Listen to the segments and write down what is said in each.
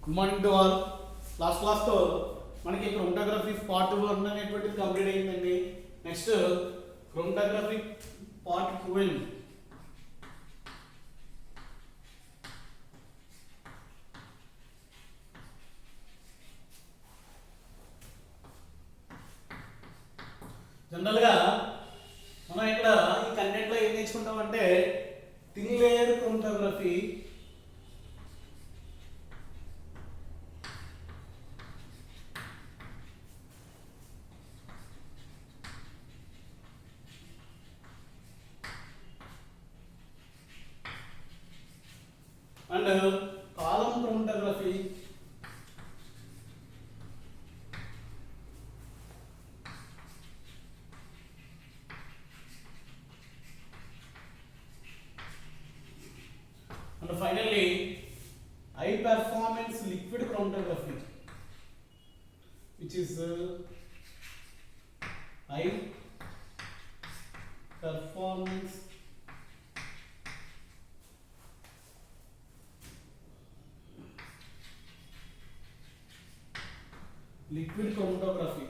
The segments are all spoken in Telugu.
Good morning to all. Last క్లాస్తో మనకి క్రోమటోగ్రఫీ పార్ట్ 1 అనేటువంటిది కంప్లీట్ అయిందండి. Next chromatography part 12. జనరల్గా మనం ఇక్కడ ఈ కంటెంట్లో ఏం నేర్చుకుంటామంటే thin layer chromatography, and column chromatography, and finally high performance liquid chromatography, which is high performance liquid chromatography.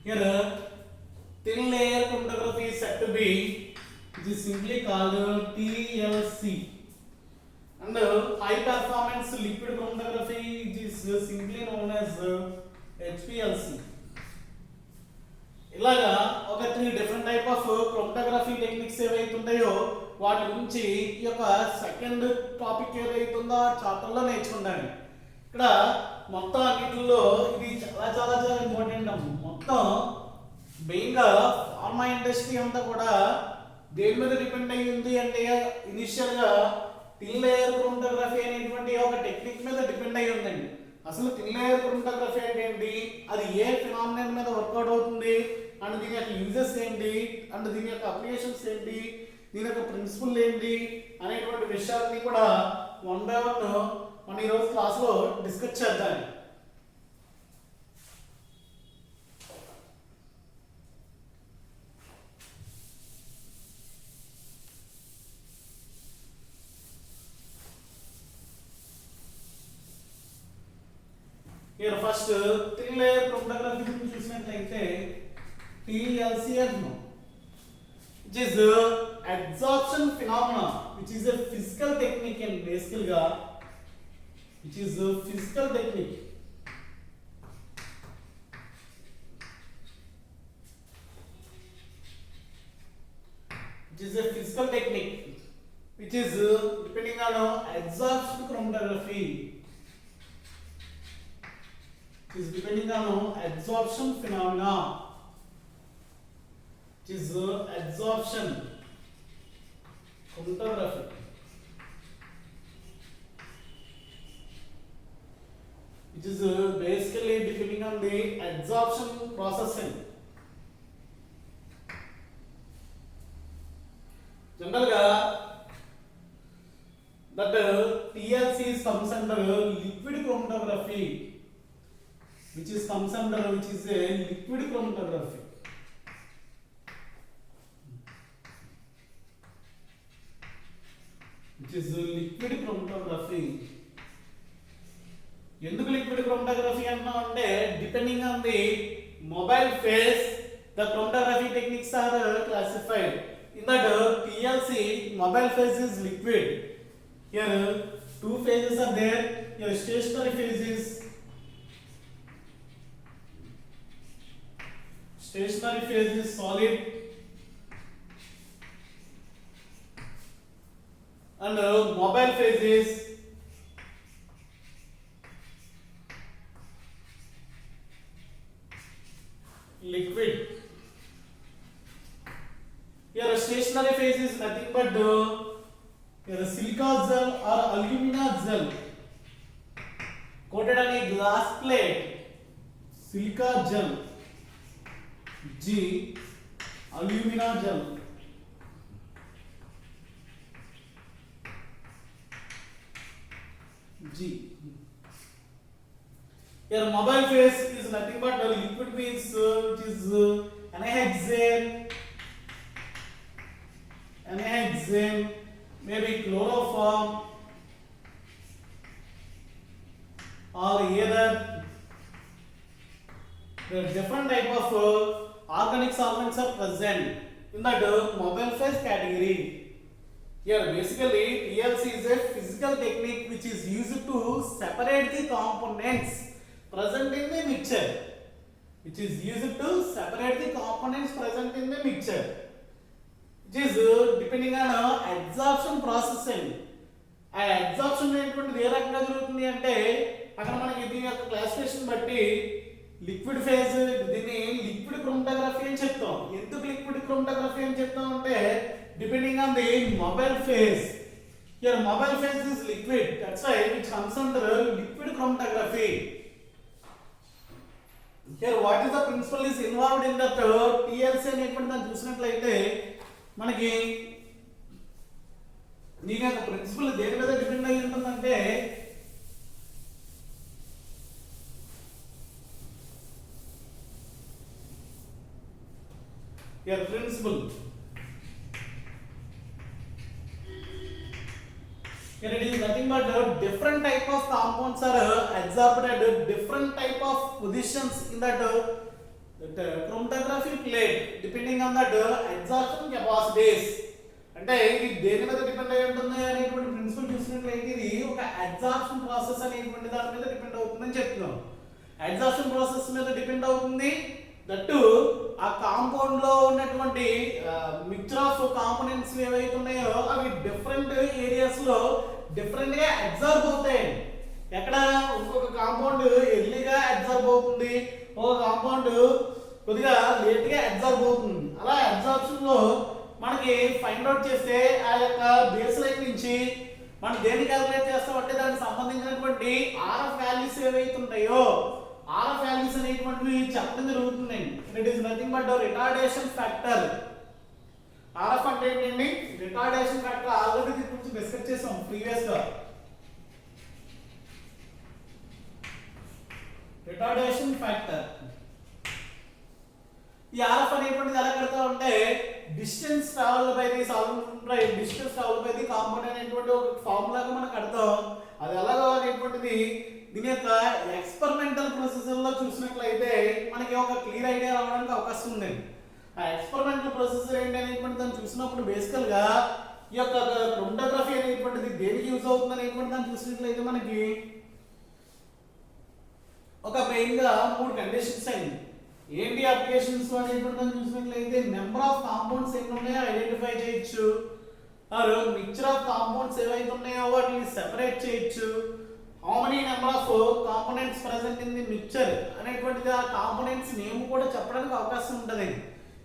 Here thin layer chromatography is said to be, it is simply called TLC, and high performance liquid chromatography, it is simply known as HPLC. ఇలాగా ఒక 3 different type of chromatography techniques ఏవైతే ఉంటాయో వాటి గురించి ఈ యొక్క సెకండ్ టాపిక్ ఏదైతుందో చాప్టర్లో నేర్చుకుంటాను. ఇక్కడ మొత్తం అన్నిటిలో ఇది చాలా చాలా చాలా ఇంపార్టెంట్. మొత్తం మెయిన్గా ఫార్మా ఇండస్ట్రీ అంతా కూడా దేని మీద డిపెండ్ అయ్యింది అంటే ఇనిషియల్గా థిన్ లేయర్ క్రోమటోగ్రఫీ అనేటువంటి ఒక టెక్నిక్ మీద డిపెండ్ అయ్యి ఉందండి. అసలు థిన్ లేయర్ క్రోమటోగ్రఫీ అంటే ఏంటి, అది ఏ ఫినామినన్ మీద వర్కౌట్ అవుతుంది, అండ్ దీని యొక్క యూజెస్ ఏంటి, అండ్ దీని యొక్క అప్లికేషన్స్ ఏంటి, దీని యొక్క ప్రిన్సిపల్ ఏంటి అనేటువంటి విషయాలన్నీ కూడా 1 by 1 మనం ఈరోజు క్లాస్లో డిస్కస్ చేద్దాం. Here first thin layer chromatography గురించి చూసినట్లయితే TLC అంటున్నాం, which is absorption phenomena, which is a physical technique, and basically which is a physical technique which is depending on absorption chromatography, is depending on absorption phenomena, which is absorption chromatography, which is basically depending on the absorption processing. Generally that TLC comes under liquid chromatography, which is a liquid chromatography. Which is liquid chromatography. ఎందుకు లిక్విడ్ క్రోమటోగ్రఫీ అన్నా అంటే depending on the mobile phase the chromatography techniques are classified. In that TLC mobile phase is liquid. Here 2 phases are there. Here stationary phase is solid, and mobile phase is liquid. Here stationary phase is nothing but here silica gel or alumina gel coated on a glass plate. Silica gel, G, alumina gel. G. Here mobile phase is nothing but liquid means which is anhydrous an hexane, maybe chloroform, or either the different type of organic solvents are present in that mobile phase category. Here basically TLC is a physical technique which is used to separate the components present in the mixture. Which is used to separate the components present in the mixture. Which is depending on absorption processing. ఆ అబ్జార్ప్షన్ అనేటువంటిది ఏ రకంగా జరుగుతుంది అంటే అక్కడ మనకి దీని యొక్క క్లాసిఫికేషన్ బట్టి లిక్విడ్ ఫేజ్ దీన్ని లిక్విడ్ క్రోమటోగ్రఫీ అని చెప్తాం. ఎందుకు లిక్విడ్ క్రోమటోగ్రఫీ అని చెప్తాం అంటే depending on the mobile phase. Here mobile phase is liquid, that's why it comes under liquid chromatography. Here what is the principle is involved in that TLC అనేటువంటి దాన్ని చూసినట్లయితే మనకి దీని యొక్క ప్రిన్సిపల్ దేని మీద డిపెండ్ అయి ఉంటుందంటే your principle. Here it is nothing but different type of compounds are absorbed at different type of positions in that chromatography plate depending on that absorption capacities. అంటే ఇది దేని మీద డిపెండ్ అయి ఉంటుంది అనేటువంటి ప్రిన్సిపల్ చూసినట్లయితే ఇది ఒక అబ్జార్ప్షన్ ప్రాసెస్ అనేటువంటి దాని మీద డిపెండ్ అవుతుందని చెప్తున్నాం. అబ్జార్ప్షన్ ప్రాసెస్ మీద డిపెండ్ అవుతుంది. దట్టు ఆ కాంపౌండ్ లో ఉన్నటువంటి మిక్చర్ ఆఫ్ కాంపోనెంట్స్ ఏవైతే ఉన్నాయో అవి డిఫరెంట్ ఏరియాస్ లో డిఫరెంట్ గా అబ్జర్వ్ అవుతాయి. ఎక్కడ ఇంకొక కాంపౌండ్ ఎర్లీగా అబ్జర్వ్ అవుతుంది, ఒక కాంపౌండ్ కొద్దిగా లేట్ గా అబ్జర్వ్ అవుతుంది. అలా అబ్జర్ప్షన్ లో మనకి ఫైండ్ అవుట్ చేస్తే ఆ యొక్క బేస్ లైన్ నుంచి మనం దేన్ని క్యాలిక్యులేట్ చేస్తామంటే దానికి సంబంధించినటువంటి ఆర్ఎఫ్ వాల్యూస్ ఏవైతే ఉంటాయో ఆర్ఎఫ్ వాల్యూస్ అనేటువంటివి చెప్పడం జరుగుతుంది. It is nothing but retardation factor. RF అంటే ఏంటండి? Retardation factor. ఆల్రెడీ దీని గురించి డిస్కస్ చేసాం ప్రీవియస్ గా. Retardation factor. ఈ ఆర్ఎఫ్ అనేటువంటిది ఎలా కడతా ఉంటే distance travel by the solvent, distance travel by the compound అనేటువంటి ఒక ఫార్ములాగా మనం కడతాం. అది ఎలాగో అనేటువంటిది దీని యొక్క ఎక్స్పెరిమెంటల్ ప్రొసెసర్ లో చూసినట్లయితే మనకి ఒక క్లియర్ ఐడియా రావడానికి అవకాశం ఉంది. ఆ ఎక్స్పెరిమెంటల్ ప్రొసెసర్ ఏంటి అనేటువంటి దాన్ని చూసినప్పుడు బేసికల్ గా ఈ యొక్క క్రోమటోగ్రఫీ అనేటువంటిది దేనికి యూజ్ అవుతుంది అనేటువంటి దాన్ని చూసినట్లయితే మనకి ఒక మెయిన్ గా 3 కండిషన్స్ అయింది. ఏంటి అప్లికేషన్స్ అనేటువంటి దాన్ని చూసినట్లయితే నెంబర్ ఆఫ్ కాంపౌండ్స్ ఎన్ని ఉన్నాయో ఐడెంటిఫై చేయొచ్చు, ఆర్ మిక్చర్ ఆఫ్ కాంపౌండ్స్ ఏవైతే ఉన్నాయో వాటిని సెపరేట్ చేయొచ్చు, how many number of components present in the mixture అనేటువంటిది ఆ కాంపోనెంట్స్ నేమ్ కూడా చెప్పడానికి అవకాశం ఉంటుంది.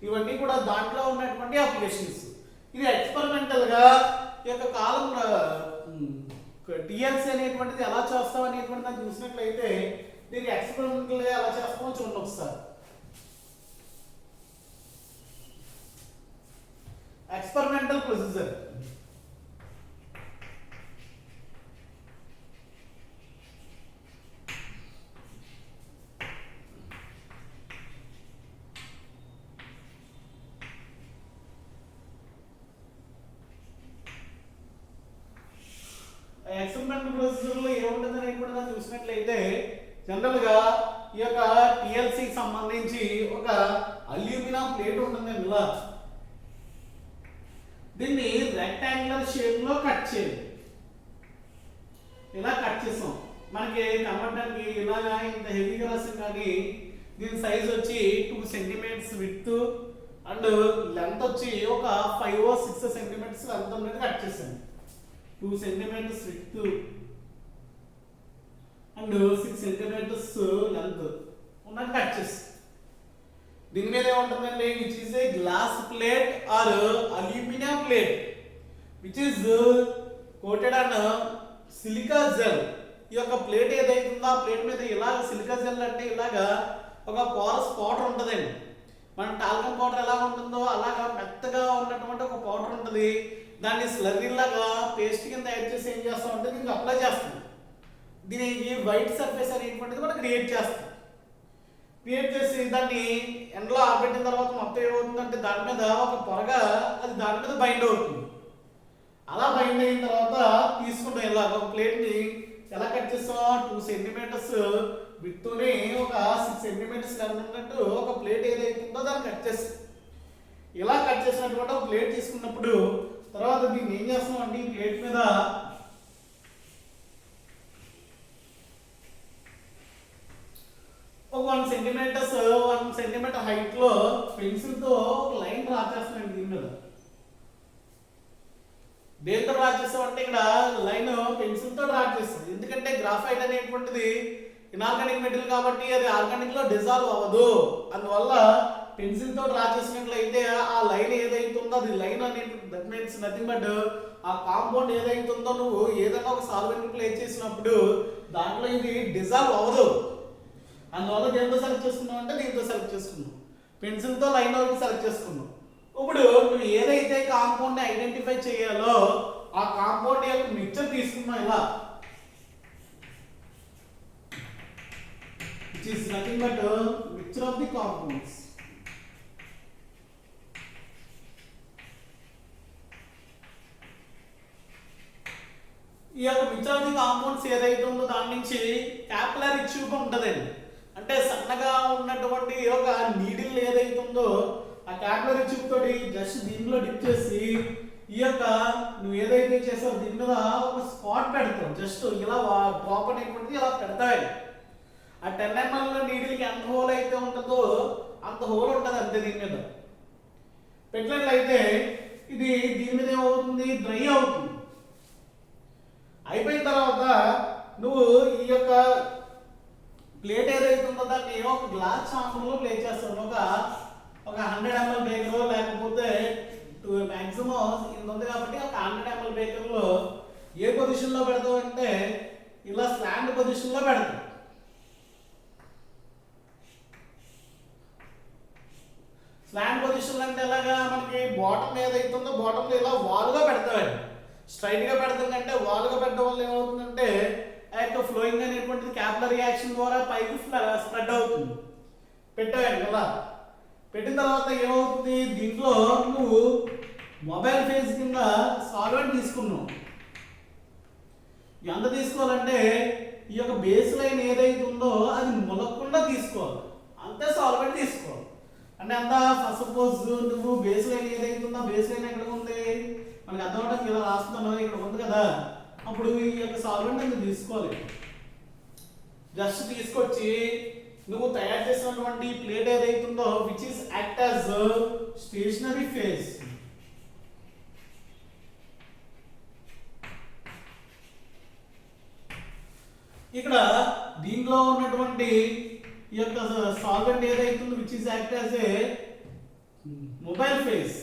ఇవన్నీ కూడా దాంట్లో ఉన్నటువంటి అప్లికేషన్స్. ఇది ఎక్స్పెరిమెంటల్ గా ఈ యొక్క కాలం టిఎల్సి అనేటువంటిది ఎలా చేస్తాం అనేటువంటి దాన్ని చూసినట్లయితే దీనికి ఎక్స్పెరిమెంటల్ గా ఎలా చేస్తామో చూడండి ఒకసారి. Experimental procedure. ఎక్స్పెరిమెంటల్ ప్రొసీజర్ లో ఏముంటుంది అనేటువంటి దాన్ని చూసినట్లయితే జనరల్ గా ఈ యొక్క టిఎల్సి సంబంధించి ఒక అల్యూమినియం ప్లేట్ ఉంటుంది. ఇలా దీన్ని రెక్టాంగులర్ షేప్ లో కట్ చేయాలి. ఇలా కట్ చేసాం. మనకి కనబడడానికి ఇలాగా ఇంత హెవీగా రాసాం కానీ దీని సైజ్ వచ్చి 2 సెంటీమీటర్స్ విడ్త్ అండ్ లెంత్ వచ్చి ఒక 5 or 6 సెంటీమీటర్స్ లెంత్ అనేది కట్ చేసాం. 2 centimetres width and 6 centimetres length ఉన్నది కట్ చేసాం. దీని మీద ఏముంటుందండి? Which is a glass plate or aluminium plate which is coated on silica gel. ఈ యొక్క ప్లేట్ ఏదైతే ఉందో ఆ ప్లేట్ మీద ఇలాగ సిలికా జెల్ అంటే ఇలాగా ఒక పోరస్ పౌడర్ ఉంటుందండి. మన టాల్కమ్ పౌడర్ ఎలా ఉంటుందో అలాగా మెత్తగా ఉన్నటువంటి ఒక పౌడర్ ఉంటుంది. దాన్ని స్లర్రీలాగా పేస్ట్ కింద తయారు చేసి ఏం చేస్తామంటే దీనికి అప్లై చేస్తాం. దీనికి వైట్ సర్ఫేస్ అనేటువంటిది మనం క్రియేట్ చేస్తాం. క్రియేట్ చేసి దాన్ని ఎండలో ఆరబెట్టిన తర్వాత మొత్తం ఏమవుతుందంటే దాని మీద ఒక పొరగా అది దాని మీద బైండ్ అవుతుంది. అలా బైండ్ అయిన తర్వాత తీసుకుంటాం ఇలా ఒక ప్లేట్ని ఎలా కట్ చేస్తాం 2 సెంటీమీటర్స్ విడ్తోనే ఒక 6 సెంటీమీటర్స్ ఉన్నట్టు ఒక ప్లేట్ ఏదైతే ఉందో దాన్ని కట్ చేస్తాం. ఇలా కట్ చేసినటువంటి ఒక ప్లేట్ తీసుకున్నప్పుడు తర్వాత దీన్ని ఏం చేస్తాం అంటే ఈ ప్లేట్ మీద ఒక 1 సెంటీమీటర్ హైట్ లో పెన్సిల్ తో ఒక లైన్ డ్రా చేస్తున్నాను దీని మీద. దేంతో డ్రా చేస్తాం అంటే ఇక్కడ లైన్ పెన్సిల్ తో డ్రా చేస్తాం. ఎందుకంటే గ్రాఫైట్ అనేటువంటిది ఇనార్గానిక్ మెటీరియల్ కాబట్టి అది ఆర్గానిక్ లో డిజాల్వ్ అవ్వదు. అందువల్ల పెన్సిల్ తో డ్రా చేసినట్లయితే ఆ లైన్ ఏదైతే ఉందో అది లైన్ అనేది దట్ మీన్స్ నథింగ్ బట్ ఆ కాంపౌండ్ ఏదైతే ఉందో నువ్వు ఏదైనా ఒక సాల్వెంట్ ప్లే చేసినప్పుడు దాంట్లో ఇది డిజాల్వ్ అవ్వదు. అందువల్ల దేంతో సెలెక్ట్ చేసుకున్నావు అంటే దీంతో సెలెక్ట్ చేసుకున్నావు, పెన్సిల్తో లైన్ వరకు సెలెక్ట్ చేసుకున్నావు. ఇప్పుడు నువ్వు ఏదైతే కాంపౌండ్ ని ఐడెంటిఫై చేయాలో ఆ కాంపౌండ్ యొక్క మిక్చర్ తీసుకున్నావు ఇలా, which is nothing but mixture of the compounds. ఈ యొక్క మిక్చర్ ఆఫ్ ది కాంపౌండ్స్ ఏదైతే ఉందో దాని నుంచి క్యాపిలరీ ట్యూబ్ ఉంటుందండి. అంటే సన్నగా ఉన్నటువంటి ఒక నీడిల్ ఏదైతే ఉందో ఆ క్యాపిలరీ ట్యూబ్ తోటి జస్ట్ దీనిలో డిప్ చేసి ఈ యొక్క నువ్వు ఏదైతే చేసావో దీని మీద ఒక స్పాట్ పెడతావు. జస్ట్ ఇలా డ్రాప్ అనేటువంటిది ఇలా పెడతాయి. ఆ 10 ml నీడిల్కి ఎంత హోల్ అయితే ఉంటుందో అంత హోల్ ఉంటుంది అంతే. దీని మీద పెట్టినట్లయితే ఇది దీని మీద ఏమవుతుంది, డ్రై అవుతుంది. అయిపోయిన తర్వాత నువ్వు ఈ యొక్క ప్లేట్ ఏదైతే ఉందో దాన్ని ఒక గ్లాస్ చాంబర్లో ప్లే చేస్తావు. ఒక 100 ml బేకర్ లేకపోతే మ్యాక్సిమం ఇంత ఉంది కాబట్టి ఒక 100 ml బేకర్లో ఏ పొజిషన్లో పెడతావు అంటే ఇలా స్లాండ్ పొజిషన్లో పెడతావు. స్లాండ్ పొజిషన్ అంటే ఎలాగా మనకి బాటమ్ ఏదైతే ఉందో బాటంలో ఇలా వాలుగా పెడతామండి. స్ట్రైట్ గా పెడతామంటే వాలుగా పెట్టడం వల్ల ఏమవుతుందంటే ఆ యొక్క ఫ్లోయింగ్ అనేటువంటిది క్యాపిలరీ యాక్షన్ ద్వారా పైకి స్ప్రెడ్ అవుతుంది. పెట్టావండి ఇలా పెట్టిన తర్వాత ఏమవుతుంది, దీంట్లో నువ్వు మొబైల్ ఫేజ్ కింద సాల్వెంట్ తీసుకున్నావు. ఎంత తీసుకోవాలంటే ఈ యొక్క బేస్ లైన్ ఏదైతే ఉందో అది ములగకుండా తీసుకోవాలి, అంతే సాల్వెంట్ తీసుకోవాలి. అంటే అంత ఫస్ట్ సపోజ్ నువ్వు బేస్ లైన్ ఏదైతే ఉందో బేస్ లైన్ ఎక్కడ ఉంది మనకి అర్థం అవడానికి ఇలా రాస్తున్నావు, ఇక్కడ ఉంది కదా. అప్పుడు ఈ యొక్క సాల్వెంట్ నువ్వు తీసుకోవాలి. జస్ట్ తీసుకొచ్చి నువ్వు తయారు చేసినటువంటి ప్లేట్ ఏదైతే ఉందో which is act as stationary phase. ఇక్కడ దీంట్లో ఉన్నటువంటి ఈ యొక్క సాల్వెంట్ ఏదైతే ఉందో which is act as a mobile phase,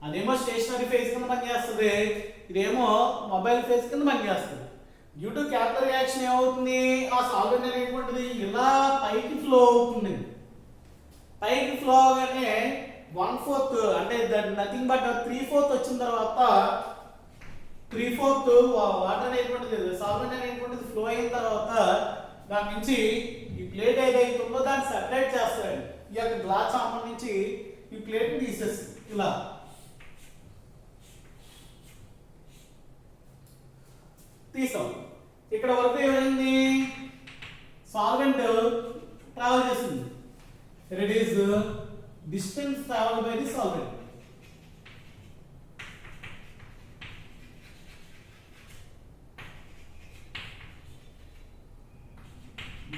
అదేమో స్టేషనరీ ఫేజ్ కింద పనిచేస్తుంది, ఇదేమో మొబైల్ ఫేజ్ కింద పనిచేస్తుంది. డ్యూ టు క్యాపిలరీ రియాక్షన్ ఏమవుతుంది, ఆ సాల్వెంట్ అనేటువంటిది ఇలా పైకి ఫ్లో అవుతుంది. పైకి ఫ్లో అవగానే 1/4 అంటే నథింగ్ బట్ 3/4 వచ్చిన తర్వాత 3/4 వాటర్ అనేటువంటిది సాల్వెంట్ అనేటువంటిది ఫ్లో అయిన తర్వాత దాని నుంచి ఈ ప్లేట్ ఏదైతే ఉందో దాన్ని సెపరేట్ చేస్తాడు. ఈ యొక్క గ్లాస్ చాంబర్ నుంచి ఈ ప్లేట్ తీసేసి ఇలా తీసాం. ఇక్కడ వరకు ఏమైంది, సాల్వెంట్ ట్రావెల్ చేస్తుంది. It is distance travel by the solvent.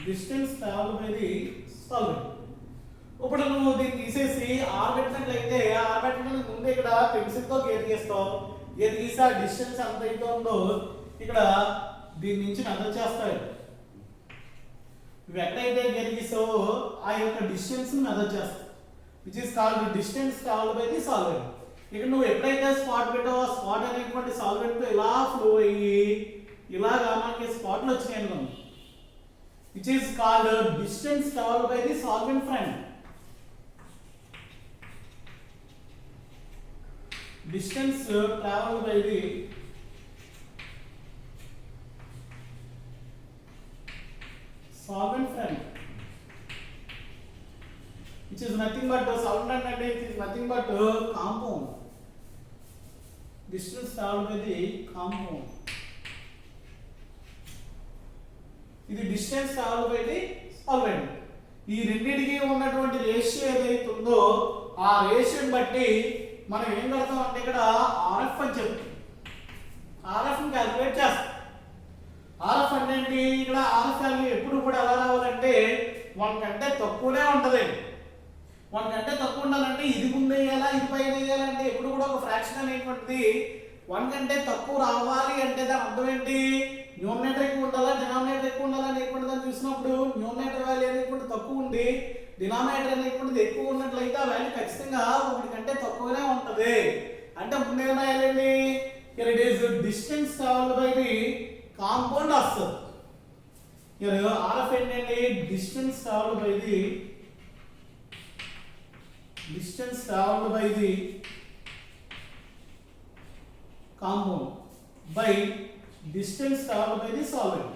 Distance travel by the solvent. ఇప్పుడు నువ్వు దీన్ని తీసేసి ఆరబెట్టినట్లయితే ఆరబెట్టడానికి ముందు ఇక్కడ పెన్సిల్ తో గీత గీస్తావు. గీత గీసి ఆ డిస్టెన్స్ ఎంత అయితే ఉందో ఇక్కడ దీని నుంచి మెజర్ చేస్తాడు. నువ్వు ఎక్కడైతే గీత గీసావో ఆ యొక్క డిస్టెన్స్ మెజర్ చేస్తావు, which is called distance travel by the solvent. ఇక్కడ నువ్వు ఎప్పుడైతే స్పాట్ పెట్టావో ఆ స్పాట్ అనేటువంటి సాల్వెంట్ తో ఇలా ఫ్లో అయ్యి ఇలాగా మనకి స్పాట్లు వచ్చినాయి అనుకోండి, which is called distance traveled by the solvent friend. Distance traveled by the solvent friend, which is is nothing but solvent అంటే it is nothing but compound. Distance traveled by the compound. ఇది distance travel by the solvent. ఈ రెండింటికి ఉన్నటువంటి రేషియో ఏదైతే ఉందో ఆ రేషియోని బట్టి మనం ఏం కడతాం అంటే ఇక్కడ ఆర్ఎఫ్ అని చెప్తాం. ఆర్ఎఫ్ ని క్యాలిక్యులేట్ చేస్తాం. ఆర్ఎఫ్ అంటే ఏంటి? ఇక్కడ ఆర్ఎఫ్ వాల్యూ ఎప్పుడు కూడా ఎలా రావాలంటే 1 కంటే తక్కువనే ఉంటది. 1 కంటే తక్కువ ఉండాలంటే ఇది ముందు వేయాలా ఇది పైన వేయాలంటే ఎప్పుడు కూడా ఒక ఫ్రాక్షన్ అనేటువంటిది 1 కంటే తక్కువ రావాలి అంటే దాని అర్థం ఏంటి? న్యూమరేటర్ ఎక్కువ ఉండాలా డినామినేటర్ ఎక్కువ ఉండాలా అనేటువంటి దాన్ని చూసినప్పుడు న్యూమరేటర్ వాల్యూ అనేటువంటి తక్కువ ఉండి డినామినేటర్ అనేటువంటిది ఎక్కువ ఉన్నట్లయితే ఆ వాల్యూ ఖచ్చితంగా 1 కంటే తక్కువనే ఉంటది. అంటే ముందు ఏం రాయాలండి? here it is distance traveled by the compound వస్తుంది. here RF ఏంటంటే distance traveled by the compound by distance traveled by the solvent.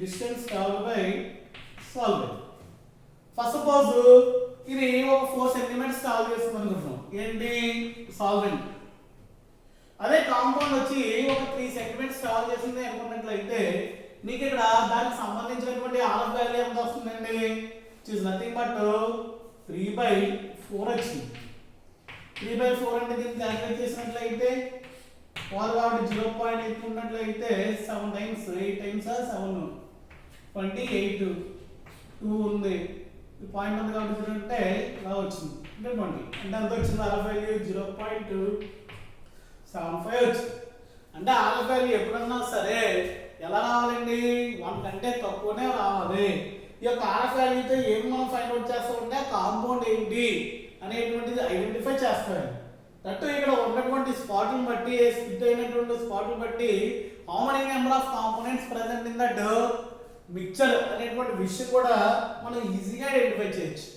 Distance traveled by solvent. First suppose ఇది ఒక 4 సెంటీమీటర్స్ ట్రావెల్ చేస్తుంది అనుకుంటున్నాం. ఏంటి? సాల్వెంట్. అదే కాంపౌండ్ వచ్చి ఒక 3 సెంటీమీటర్స్ ట్రావెల్ చేసింది అనుకున్నట్లయితే నీకు ఇక్కడ దానికి సంబంధించినటువంటి ఆర్ఎఫ్ వాల్యూ ఎంత వస్తుందండి? ఇట్ ఇస్ నథింగ్ బట్ 3/4 వచ్చింది. 3/4 అంటే దీన్ని క్యాలిక్యులేట్ చేసినట్లయితే 4 కాబట్టి 0.8 ఉన్నట్లయితే 7 టైమ్స్ 8 టైమ్స్ 7 28 2 ఉంది. ఈ పాయింట్ ఉంది కాబట్టి 0 అంటే ఇలా వచ్చింది. అంటే 20 అంటే ఎంత వచ్చింది? ఆర్ఎఫ్ వాల్యూ 0.275 వచ్చింది. అంటే ఆర్ఎఫ్ వాల్యూ ఎప్పుడన్నా సరే ఎలా రావాలండి? 1 కంటే తక్కువనే రావాలి. ఈ యొక్క ఆర్ఎఫ్ వాల్యూతో ఏం మనం ఫైండ్ అవుట్ చేస్తామంటే కాంపౌండ్ ఏంటి అనేటువంటిది ఐడెంటిఫై చేస్తాం. దట్టు ఇక్కడ ఉన్నటువంటి స్పాట్లను బట్టి స్ప్లిట్ అయినటువంటి స్పాట్లను బట్టి how many number of components present in that mixture అనేటువంటి విషయం కూడా మనం ఈజీగా ఐడెంటిఫై చేయొచ్చు.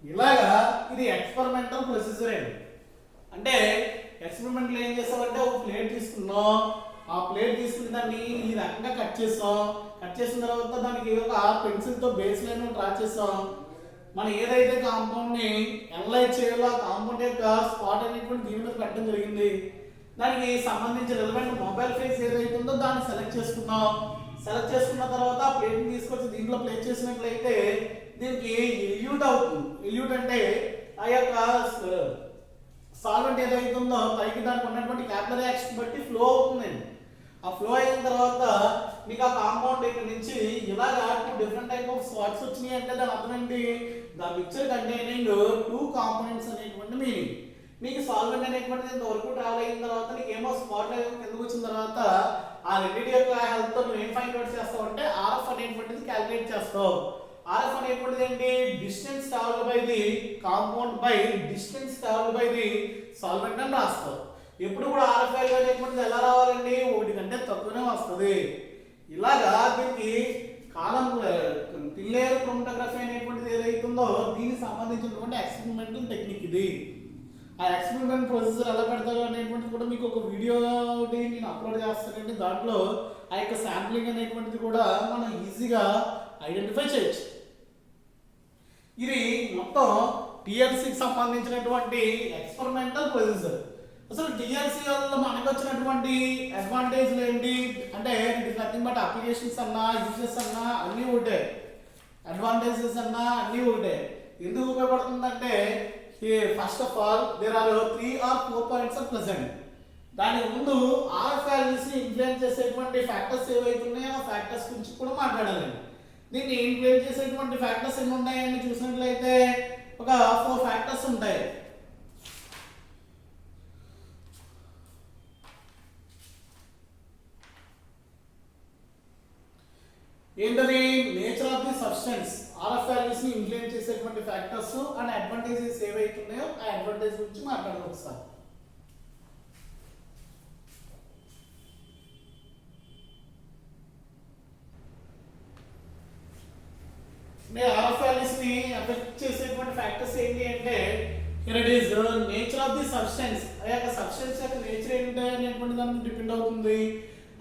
ఇలాగా ఇది ఎక్స్పెరిమెంటల్ ప్రొసీజర్ అండి. అంటే ఎక్స్పెరిమెంట్లో ఏం చేస్తామంటే ఒక ప్లేట్ తీసుకున్నాం. ఆ ప్లేట్ తీసుకుని దాన్ని ఈ రకంగా కట్ చేసాం. కట్ చేసిన తర్వాత దానికి ఒక పెన్సిల్తో బేస్ లైన్ డ్రా చేసాం. మనం ఏదైతే కాంపౌండ్ ని అనలైజ్ చేయాలో ఆ కాంపౌండ్ యొక్క స్పాట్ అనేటువంటి దీని మీద పెట్టడం జరిగింది. దానికి సంబంధించిన రిలవెంట్ మొబైల్ ఫేస్ ఏదైతే ఉందో దాన్ని సెలెక్ట్ చేసుకున్నాం. సెలెక్ట్ చేసుకున్న తర్వాత ఆ ప్లేట్ ని తీసుకొచ్చి దీంట్లో ప్లేస్ చేసినట్లయితే దీనికి ఇల్యూట్ అవుతుంది. ఇల్యూట్ అంటే ఆ యొక్క సాల్వెంట్ ఏదైతే ఉందో పైకి దానికి ఉన్నటువంటి క్యాపిలరీ యాక్షన్ బట్టి ఫ్లో అవుతుందండి. ఆ ఫ్లో అయిన తర్వాత మీకు ఆ కాంపౌండ్ ఇక్కడ నుంచి ఇలాగా 2 డిఫరెంట్ టైప్ ఆఫ్ స్పాట్స్ వచ్చినాయి అంటే దాని అర్థం ఏంటి? ద మిక్చర్ కంటైనింగ్ 2 కాంపోనెంట్స్ అనేటువంటి మీనింగ్. మీకు సాల్వెంట్ అనేటువంటిది ఇంతవరకు ట్రావెల్ అయిన తర్వాత నీకు ఏమో స్పాట్ కిందకు వచ్చిన తర్వాత ఆ రెండింటి యొక్క హెల్త్ తో నువ్వు ఏం ఫైండ్ అవుట్ చేస్తావు అంటే ఆర్ఎఫ్ అనేటువంటిది క్యాలిక్యులేట్ చేస్తావు. ఆర్ఎఫ్ అనేటువంటిది ఏంటి? Distance travelled by the compound by distance travelled by the solvent అని రాస్తావు. ఎప్పుడు కూడా ఆర్ఎఫ్ వాల్యూ అనేటువంటిది ఎలా రావాలండి? 1 కంటే తక్కువనే వస్తుంది. ఇలాగా దీనికి కాలం థిన్ లేయర్ క్రోమటోగ్రఫీ అనేటువంటిది ఏదైతే ఉందో దీనికి సంబంధించినటువంటి ఎక్స్పెరిమెంటల్ టెక్నిక్ ఇది. ఆ ఎక్స్పెరిమెంట్ ప్రొసీజర్ ఎలా పెడతారు అనేటువంటిది కూడా మీకు ఒక వీడియో నేను అప్లోడ్ చేస్తానండి. దాంట్లో ఆ యొక్క శాంప్లింగ్ అనేటువంటిది కూడా మనం ఈజీగా ఐడెంటిఫై చేయొచ్చు. ఇది మొత్తం టిఎల్సికి సంబంధించినటువంటి ఎక్స్పెరిమెంటల్ ప్రొసీజర్. అసలు టిఎల్సి వల్ల మనకు వచ్చినటువంటి అడ్వాంటేజ్లు ఏంటి అంటే it is nothing but applications అన్నా యూజెస్ అన్నా అన్నీ ఒకటే, అడ్వాంటేజెస్ అన్నా అన్నీ ఒకటే. ఎందుకు ఉపయోగపడుతుందంటే first of all there are 3 or 4 points are present. దానికి ముందు ఆర్ఎఫ్ వాల్యూస్ ని ఇన్ఫ్లుయెన్స్ చేసేటువంటి ఫ్యాక్టర్స్ ఏవైతే ఉన్నాయో ఆ ఫ్యాక్టర్స్ గురించి కూడా మాట్లాడాలండి. దీన్ని ఇన్ఫ్లుయెన్స్ చేసేటువంటి ఫ్యాక్టర్స్ ఎన్ని ఉన్నాయని చూసినట్లయితే ఒక 4 ఫ్యాక్టర్స్ ఉంటాయి. ఏంటది? Nature of the substance, RF values ని ఇన్ఫ్లుయెన్స్ చేసేటువంటి ఫ్యాక్టర్స్ అండ్ అడ్వాంటేజెస్ ఏవైతే ఉన్నాయో ఆ అడ్వాంటేజ్ గురించి మాట్లాడదాం ఒకసారి. ఆర్ఎఫ్ వాల్యూస్ ని ఎఫెక్ట్ చేసేటువంటి ఫ్యాక్టర్స్ ఏంటి అంటే here it is nature of the substance. ఆ యొక్క సబ్స్టెన్స్ యొక్క నేచర్ ఏంటి అనేటువంటి దాని మీద డిపెండ్ అవుతుంది.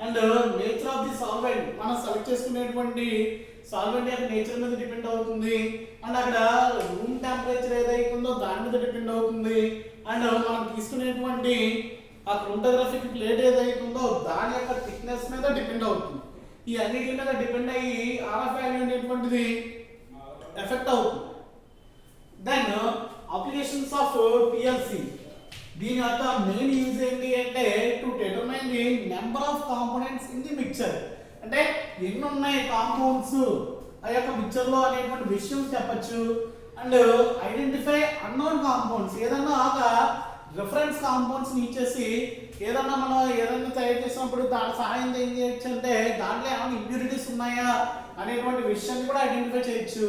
And nature of the solvent, మనం సెలెక్ట్ చేసుకునేటువంటి సాల్వెంట్ యొక్క నేచర్ మీద డిపెండ్ అవుతుంది. అండ్ అక్కడ రూమ్ టెంపరేచర్ ఏదైతే ఉందో దాని మీద డిపెండ్ అవుతుంది. అండ్ మనం తీసుకునేటువంటి ఆ క్రోమటోగ్రఫిక్ ప్లేట్ ఏదైతే ఉందో దాని యొక్క థిక్నెస్ మీద డిపెండ్ అవుతుంది. ఈ అన్నిటి మీద డిపెండ్ అయ్యి ఆర్ఎఫ్ వాల్యూ అనేటువంటిది ఎఫెక్ట్ అవుతుంది. దెన్ అప్లికేషన్స్ ఆఫ్ పిఎల్సి, దీని యొక్క మెయిన్ యూజ్ ఏంటి అంటే to determine the number of components in the mixture, అంటే ఎన్ని ఉన్నాయి కాంపౌండ్స్ ఆ యొక్క మిక్చర్ లో అనేటువంటి విషయం చెప్పచ్చు. అండ్ ఐడెంటిఫై అన్నోన్ కాంపౌండ్స్, ఏదన్నా ఒక రిఫరెన్స్ కాంపౌండ్స్ ని ఇచ్చేసి ఏదన్నా మనం ఏదన్నా తయారు చేసినప్పుడు దాని సహాయం ఏం చేయొచ్చు అంటే దాంట్లో ఏమైనా ఇంప్యూరిటీస్ ఉన్నాయా అనేటువంటి విషయాన్ని కూడా ఐడెంటిఫై చేయొచ్చు.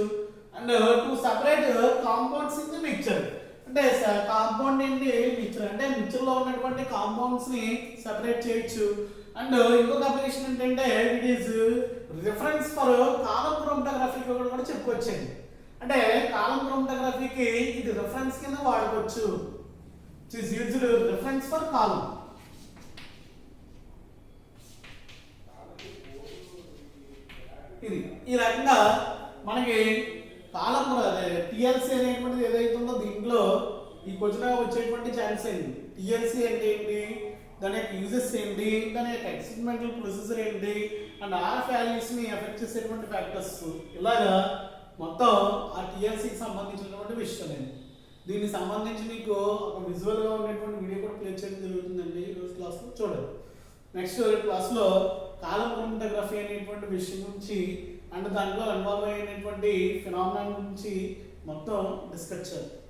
And to separate compounds in the mixture, అంటే కాంపౌండ్ ఏంటి మిక్చర్ అంటే మిక్చర్ లో ఉన్నటువంటి కాంపౌండ్స్ ని సెపరేట్ చేయొచ్చు. అండ్ ఇంకొక అప్లికేషన్ ఏంటంటే it is reference for column chromatography కూడా చెప్పుకోవచ్చండి. అంటే కాలం క్రోమటోగ్రఫీకి ఇది రిఫరెన్స్ కింద వాడుకోవచ్చు. It is used reference for column. ఇది ఈ రకంగా మనకి కాలం టిఎల్సి అనేటువంటిది ఏదైతే ఉందో దీంట్లో ఈ క్వశ్చన్ వచ్చేటువంటి ఛాన్స్ ఏంటి, టిఎల్సి అంటే ఏంటి, దాని యొక్క యూజెస్ ఏంటి, దాని యొక్క ఎక్స్పెరిమెంటల్ ప్రొసీజర్ ఏంటి, అండ్ ఆర్ఎఫ్ వాల్యూస్ ని ఎఫెక్ట్ చేసేటువంటి ఫ్యాక్టర్స్, ఇలాగా మొత్తం ఆ టిఎల్సికి సంబంధించినటువంటి విషయం ఏంటి. దీనికి సంబంధించి మీకు ఒక విజువల్ గా ఉండేటువంటి వీడియో కూడా ప్లే చేయడం జరుగుతుందండి ఈ రోజు క్లాస్ లో చూడండి. నెక్స్ట్ క్లాస్ లో కాలం క్రోమటోగ్రఫీ అనేటువంటి విషయం గురించి అండ్ దాంట్లో ఇన్వాల్వ్ అయినటువంటి ఫినామినా గురించి మొత్తం డిస్కస్ చేద్దాం.